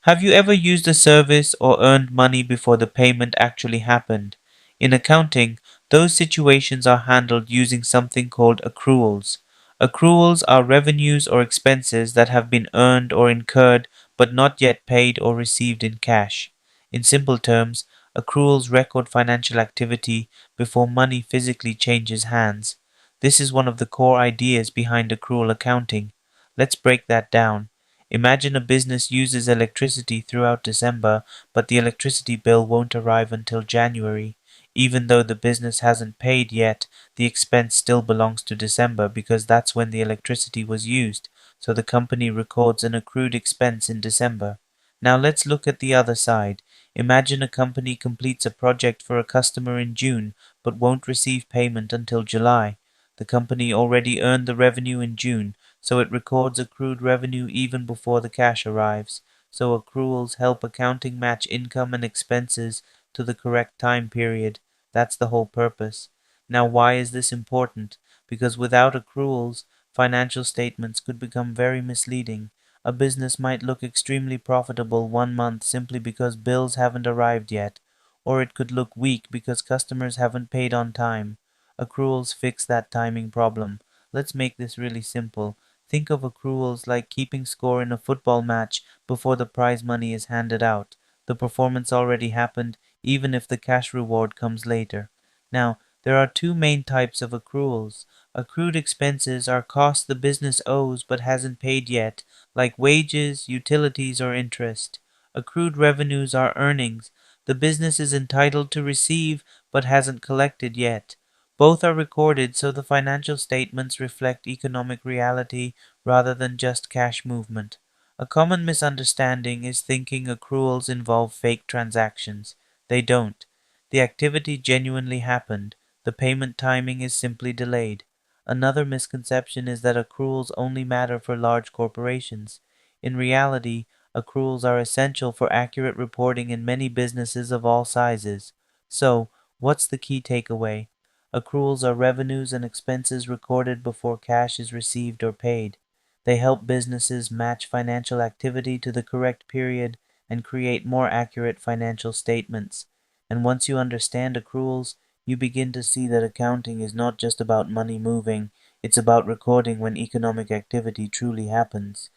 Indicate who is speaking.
Speaker 1: Have you ever used a service or earned money before the payment actually happened? In accounting, those situations are handled using something called accruals. Accruals are revenues or expenses that have been earned or incurred but not yet paid or received in cash. In simple terms, accruals record financial activity before money physically changes hands. This is one of the core ideas behind accrual accounting. Let's break that down. Imagine a business uses electricity throughout December, but the electricity bill won't arrive until January. Even though the business hasn't paid yet, the expense still belongs to December because that's when the electricity was used, so the company records an accrued expense in December. Now let's look at the other side. Imagine a company completes a project for a customer in June, but won't receive payment until July. The company already earned the revenue in June, so it records accrued revenue even before the cash arrives. So accruals help accounting match income and expenses to the correct time period. That's the whole purpose. Now, why is this important? Because without accruals, financial statements could become very misleading. A business might look extremely profitable one month simply because bills haven't arrived yet, or it could look weak because customers haven't paid on time. Accruals fix that timing problem. Let's make this really simple. Think of accruals like keeping score in a football match before the prize money is handed out. The performance already happened, even if the cash reward comes later. Now, there are two main types of accruals. Accrued expenses are costs the business owes but hasn't paid yet, like wages, utilities, or interest. Accrued revenues are earnings the business is entitled to receive but hasn't collected yet. Both are recorded so the financial statements reflect economic reality rather than just cash movement. A common misunderstanding is thinking accruals involve fake transactions. They don't. The activity genuinely happened. The payment timing is simply delayed. Another misconception is that accruals only matter for large corporations. In reality, accruals are essential for accurate reporting in many businesses of all sizes. So, what's the key takeaway? Accruals are revenues and expenses recorded before cash is received or paid. They help businesses match financial activity to the correct period and create more accurate financial statements. And once you understand accruals, you begin to see that accounting is not just about money moving, it's about recording when economic activity truly happens.